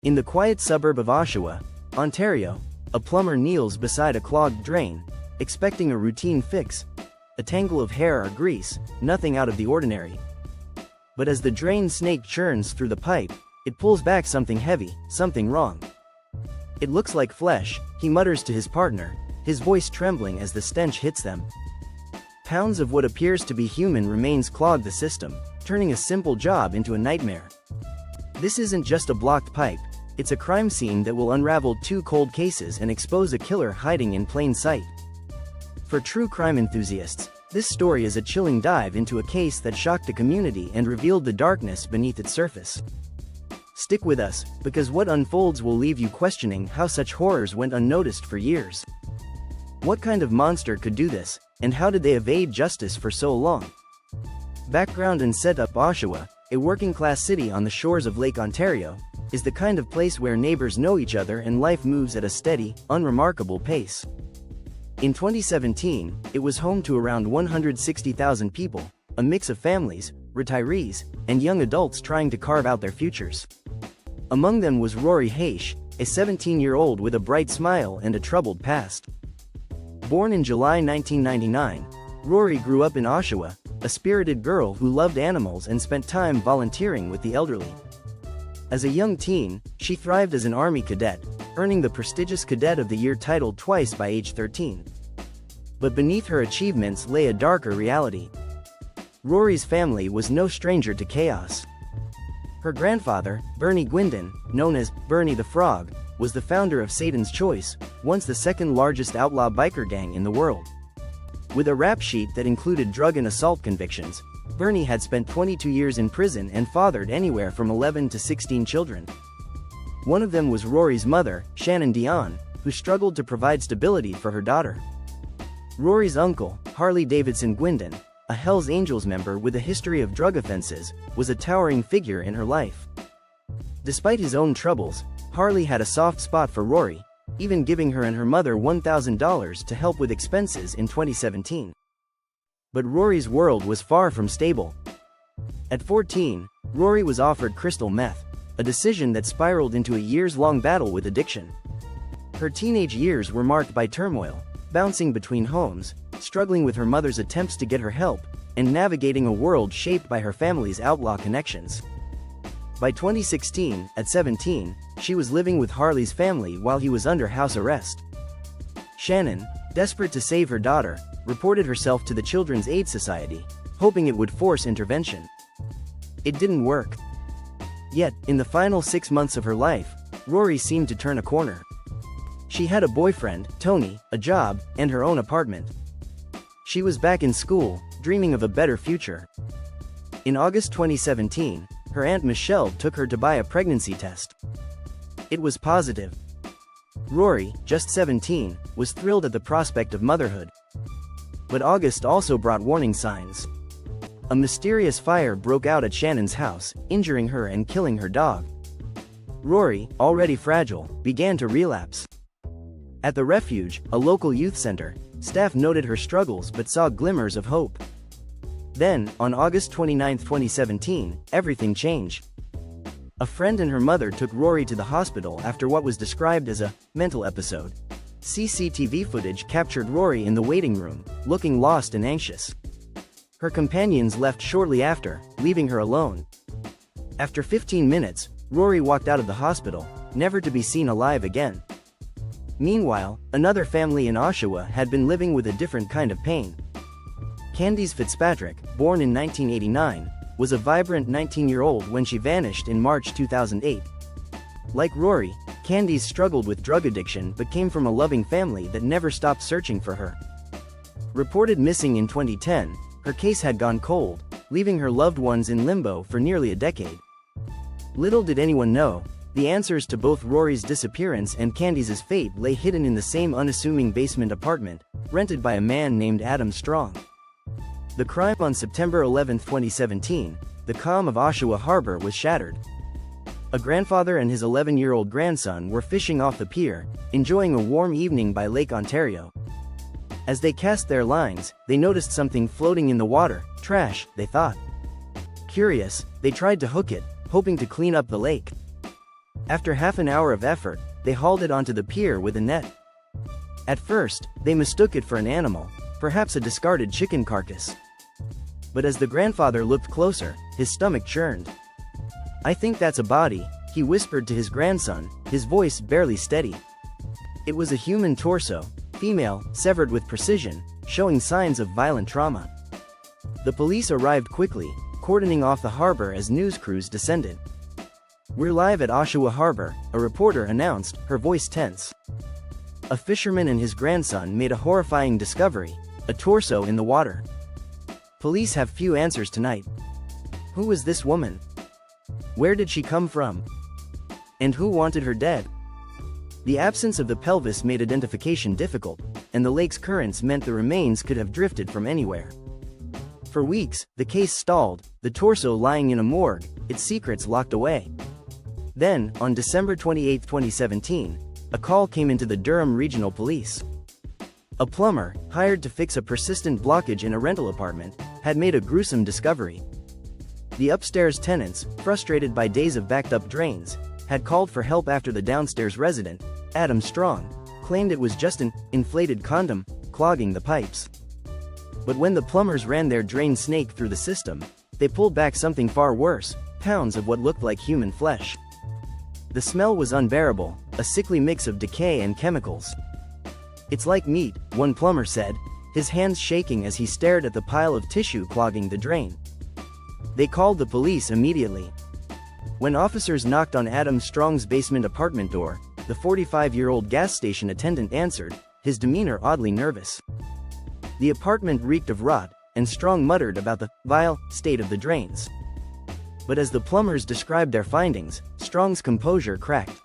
In the quiet suburb of Oshawa, Ontario, a plumber kneels beside a clogged drain, expecting a routine fix. A tangle of hair or grease, nothing out of the ordinary. But as the drain snake churns through the pipe, it pulls back something heavy, something wrong. It looks like flesh, he mutters to his partner, his voice trembling as the stench hits them. Pounds of what appears to be human remains clog the system, turning a simple job into a nightmare. This isn't just a blocked pipe, it's a crime scene that will unravel 2 cold cases and expose a killer hiding in plain sight. For true crime enthusiasts, this story is a chilling dive into a case that shocked the community and revealed the darkness beneath its surface. Stick with us, because what unfolds will leave you questioning how such horrors went unnoticed for years. What kind of monster could do this, and how did they evade justice for so long? Background and setup: Oshawa, a working-class city on the shores of Lake Ontario, is the kind of place where neighbors know each other and life moves at a steady, unremarkable pace. In 2017, it was home to around 160,000 people, a mix of families, retirees, and young adults trying to carve out their futures. Among them was Rori Hache, a 17-year-old with a bright smile and a troubled past. Born in July 1999, Rori grew up in Oshawa, a spirited girl who loved animals and spent time volunteering with the elderly. As a young teen, she thrived as an Army cadet, earning the prestigious Cadet of the Year title twice by age 13. But beneath her achievements lay a darker reality. Rori's family was no stranger to chaos. Her grandfather, Bernie Gwindon, known as Bernie the Frog, was the founder of Satan's Choice, once the second largest outlaw biker gang in the world. With a rap sheet that included drug and assault convictions, Bernie had spent 22 years in prison and fathered anywhere from 11 to 16 children. One of them was Rori's mother, Shannon Dion, who struggled to provide stability for her daughter. Rori's uncle, Harley Davidson Gwindon, a Hells Angels member with a history of drug offenses, was a towering figure in her life. Despite his own troubles, Harley had a soft spot for Rori, even giving her and her mother $1,000 to help with expenses in 2017. But Rori's world was far from stable. At 14, Rori was offered crystal meth, a decision that spiraled into a years-long battle with addiction. Her teenage years were marked by turmoil, bouncing between homes, struggling with her mother's attempts to get her help, and navigating a world shaped by her family's outlaw connections. By 2016, at 17, she was living with Harley's family while he was under house arrest. Shannon, desperate to save her daughter, reported herself to the Children's Aid Society, hoping it would force intervention. It didn't work. Yet, in the final 6 months of her life, Rori seemed to turn a corner. She had a boyfriend, Tony, a job, and her own apartment. She was back in school, dreaming of a better future. In August 2017, her aunt Michelle took her to buy a pregnancy test. It was positive. Rori, just 17, was thrilled at the prospect of motherhood. But August also brought warning signs. A mysterious fire broke out at Shannon's house, injuring her and killing her dog. Rori, already fragile, began to relapse. At the refuge, a local youth center, staff noted her struggles but saw glimmers of hope. Then, on August 29, 2017, everything changed. A friend and her mother took Rori to the hospital after what was described as a mental episode. CCTV footage captured Rori in the waiting room, looking lost and anxious. Her companions left shortly after, leaving her alone. After 15 minutes, Rori walked out of the hospital, never to be seen alive again. Meanwhile, another family in Oshawa had been living with a different kind of pain. Kandis Fitzpatrick, born in 1989, was a vibrant 19-year-old when she vanished in March 2008. Like Rori, Kandis struggled with drug addiction but came from a loving family that never stopped searching for her. Reported missing in 2010, her case had gone cold, leaving her loved ones in limbo for nearly a decade. Little did anyone know, the answers to both Rori's disappearance and Kandis's fate lay hidden in the same unassuming basement apartment, rented by a man named Adam Strong. The crime on September 11, 2017, the calm of Oshawa Harbor was shattered. A grandfather and his 11-year-old grandson were fishing off the pier, enjoying a warm evening by Lake Ontario. As they cast their lines, they noticed something floating in the water. Trash, they thought. Curious, they tried to hook it, hoping to clean up the lake. After half an hour of effort, they hauled it onto the pier with a net. At first, they mistook it for an animal, perhaps a discarded chicken carcass. But as the grandfather looked closer, his stomach churned. "I think that's a body," he whispered to his grandson, his voice barely steady. It was a human torso, female, severed with precision, showing signs of violent trauma. The police arrived quickly, cordoning off the harbor as news crews descended. "We're live at Oshawa Harbor," a reporter announced, her voice tense. A fisherman and his grandson made a horrifying discovery: a torso in the water. Police have few answers tonight. Who was this woman? Where did she come from? And who wanted her dead? The absence of the pelvis made identification difficult, and the lake's currents meant the remains could have drifted from anywhere. For weeks, the case stalled, the torso lying in a morgue, its secrets locked away. Then, on December 28, 2017, a call came into the Durham Regional Police. A plumber, hired to fix a persistent blockage in a rental apartment, had made a gruesome discovery. The upstairs tenants, frustrated by days of backed-up drains, had called for help after the downstairs resident, Adam Strong, claimed it was just an inflated condom clogging the pipes. But when the plumbers ran their drain snake through the system, they pulled back something far worse: pounds of what looked like human flesh. The smell was unbearable, a sickly mix of decay and chemicals. "It's like meat," one plumber said, his hands shaking as he stared at the pile of tissue clogging the drain. They called the police immediately. When officers knocked on Adam Strong's basement apartment door, the 45-year-old gas station attendant answered, his demeanor oddly nervous. The apartment reeked of rot, and Strong muttered about the vile state of the drains. But as the plumbers described their findings, Strong's composure cracked.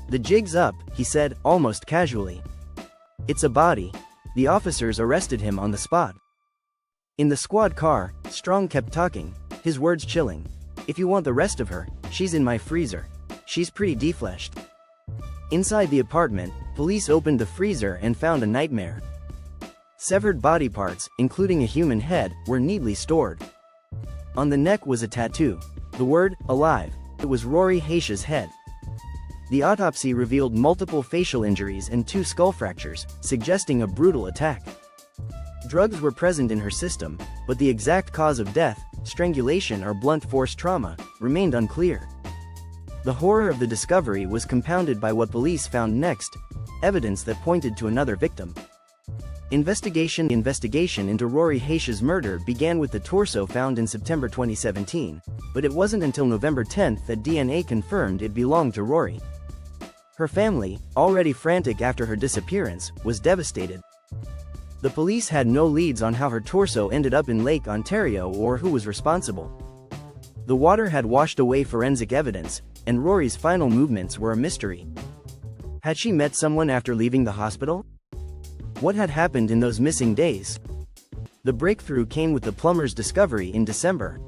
"The jig's up," he said, almost casually. "It's a body." The officers arrested him on the spot. In the squad car, Strong kept talking, his words chilling. "If you want the rest of her, she's in my freezer. She's pretty defleshed." Inside the apartment, police opened the freezer and found a nightmare. Severed body parts, including a human head, were neatly stored. On the neck was a tattoo. The word, "alive." It was Rori Hache's head. The autopsy revealed multiple facial injuries and 2 skull fractures, suggesting a brutal attack. Drugs were present in her system, but the exact cause of death, strangulation or blunt force trauma, remained unclear. The horror of the discovery was compounded by what police found next: evidence that pointed to another victim. Investigation into Rori Hache's murder began with the torso found in September 2017, but it wasn't until November 10 that DNA confirmed it belonged to Rori. Her family, already frantic after her disappearance, was devastated. The police had no leads on how her torso ended up in Lake Ontario or who was responsible. The water had washed away forensic evidence, and Rori's final movements were a mystery. Had she met someone after leaving the hospital? What had happened in those missing days? The breakthrough came with the plumber's discovery in December.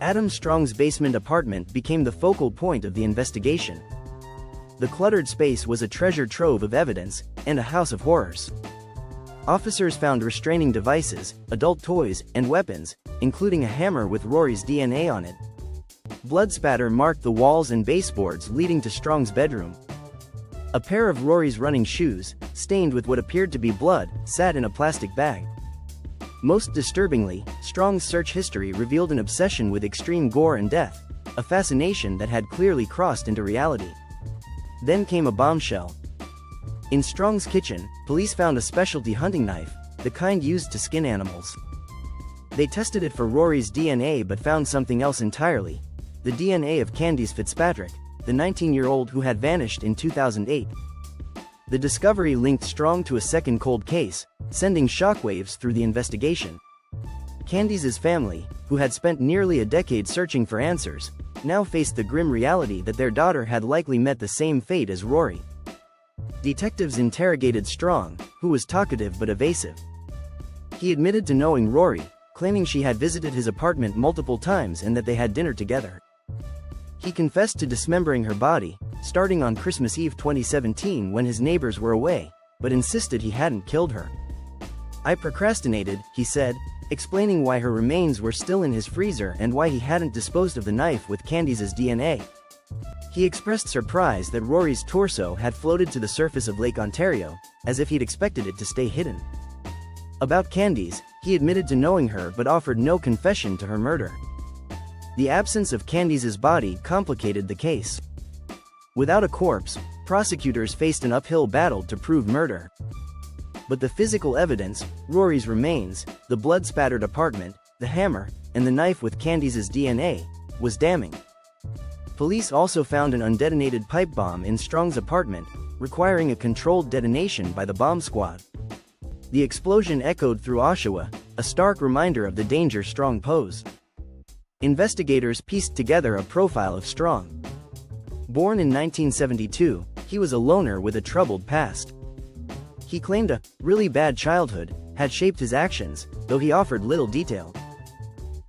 Adam Strong's basement apartment became the focal point of the investigation. The cluttered space was a treasure trove of evidence, and a house of horrors. Officers found restraining devices, adult toys, and weapons, including a hammer with Rori's DNA on it. Blood spatter marked the walls and baseboards leading to Strong's bedroom. A pair of Rori's running shoes, stained with what appeared to be blood, sat in a plastic bag. Most disturbingly, Strong's search history revealed an obsession with extreme gore and death, a fascination that had clearly crossed into reality. Then came a bombshell. In Strong's kitchen, police found a specialty hunting knife, the kind used to skin animals. They tested it for Rori's DNA but found something else entirely: the DNA of Kandis Fitzpatrick, the 19-year-old who had vanished in 2008. The discovery linked Strong to a second cold case, sending shockwaves through the investigation. Kandis's family, who had spent nearly a decade searching for answers, now faced the grim reality that their daughter had likely met the same fate as Rori. Detectives interrogated Strong, who was talkative but evasive. He admitted to knowing Rori, claiming she had visited his apartment multiple times and that they had dinner together. He confessed to dismembering her body, starting on Christmas Eve 2017 when his neighbors were away, but insisted he hadn't killed her. "I procrastinated," he said, explaining why her remains were still in his freezer and why he hadn't disposed of the knife with Kandis's DNA. He expressed surprise that Rori's torso had floated to the surface of Lake Ontario, as if he'd expected it to stay hidden. About Kandis, he admitted to knowing her but offered no confession to her murder. The absence of Kandis's body complicated the case. Without a corpse, prosecutors faced an uphill battle to prove murder. But the physical evidence, Rori's remains, the blood-spattered apartment, the hammer, and the knife with Kandis's DNA, was damning. Police also found an undetonated pipe bomb in Strong's apartment, requiring a controlled detonation by the bomb squad. The explosion echoed through Oshawa, a stark reminder of the danger Strong posed. Investigators pieced together a profile of Strong. Born in 1972, he was a loner with a troubled past. He claimed a really bad childhood had shaped his actions, though he offered little detail.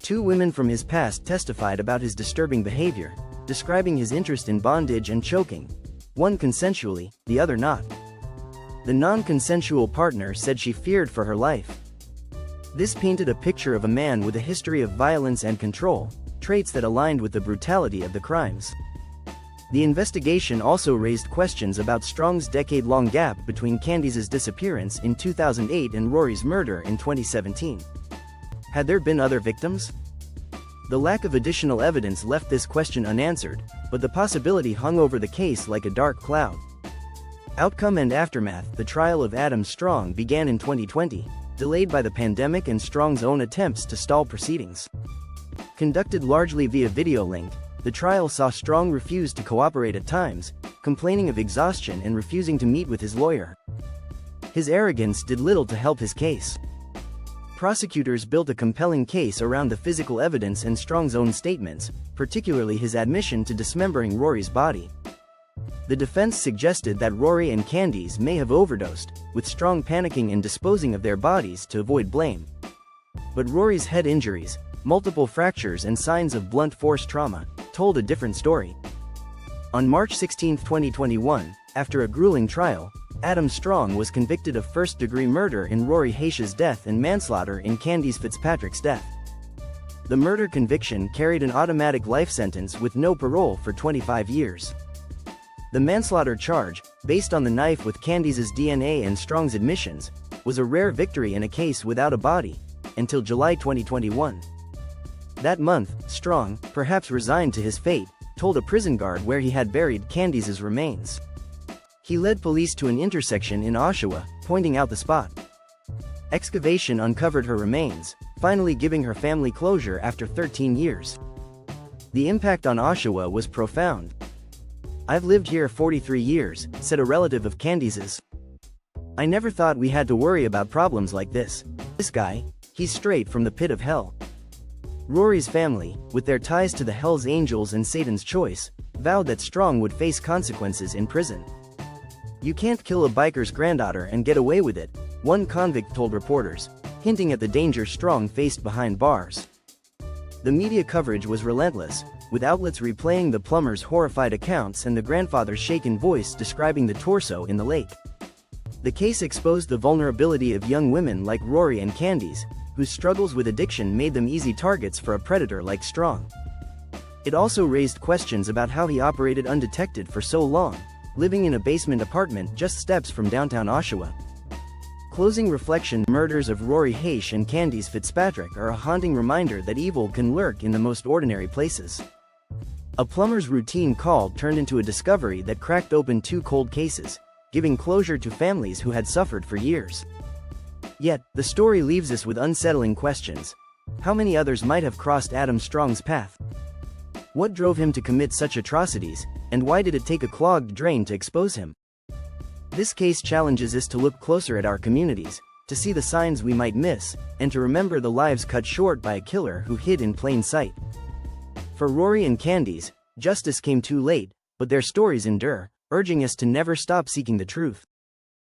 2 women from his past testified about his disturbing behavior, describing his interest in bondage and choking, one consensually, the other not. The non-consensual partner said she feared for her life. This painted a picture of a man with a history of violence and control, traits that aligned with the brutality of the crimes. The investigation also raised questions about Strong's decade-long gap between Kandis's disappearance in 2008 and Rori's murder in 2017. Had there been other victims? The lack of additional evidence left this question unanswered, but the possibility hung over the case like a dark cloud. Outcome and aftermath. The trial of Adam Strong began in 2020, delayed by the pandemic and Strong's own attempts to stall proceedings. Conducted largely via video link, the trial saw Strong refuse to cooperate at times, complaining of exhaustion and refusing to meet with his lawyer. His arrogance did little to help his case. Prosecutors built a compelling case around the physical evidence and Strong's own statements, particularly his admission to dismembering Rori's body. The defense suggested that Rori and Kandis may have overdosed, with Strong panicking and disposing of their bodies to avoid blame. But Rori's head injuries, multiple fractures and signs of blunt force trauma, told a different story. On March 16, 2021, after a grueling trial, Adam Strong was convicted of first-degree murder in Rori Hache's death and manslaughter in Kandis Fitzpatrick's death. The murder conviction carried an automatic life sentence with no parole for 25 years. The manslaughter charge, based on the knife with Kandis's DNA and Strong's admissions, was a rare victory in a case without a body, until July 2021. That month, Strong, perhaps resigned to his fate, told a prison guard where he had buried Kandis's remains. He led police to an intersection in Oshawa, pointing out the spot. Excavation uncovered her remains, finally giving her family closure after 13 years. The impact on Oshawa was profound. "I've lived here 43 years, said a relative of Kandis's. "I never thought we had to worry about problems like this. This guy, he's straight from the pit of hell." Rori's family, with their ties to the Hells Angels and Satan's Choice, vowed that Strong would face consequences in prison. "You can't kill a biker's granddaughter and get away with it," one convict told reporters, hinting at the danger Strong faced behind bars. The media coverage was relentless, with outlets replaying the plumber's horrified accounts and the grandfather's shaken voice describing the torso in the lake. The case exposed the vulnerability of young women like Rori and Kandis, whose struggles with addiction made them easy targets for a predator like Strong. It also raised questions about how he operated undetected for so long, living in a basement apartment just steps from downtown Oshawa. Closing reflection. Murders of Rori Hache and Kandis Fitzpatrick are a haunting reminder that evil can lurk in the most ordinary places. A plumber's routine call turned into a discovery that cracked open 2 cold cases, giving closure to families who had suffered for years. Yet, the story leaves us with unsettling questions. How many others might have crossed Adam Strong's path? What drove him to commit such atrocities, and why did it take a clogged drain to expose him? This case challenges us to look closer at our communities, to see the signs we might miss, and to remember the lives cut short by a killer who hid in plain sight. For Rori and Kandis, justice came too late, but their stories endure, urging us to never stop seeking the truth.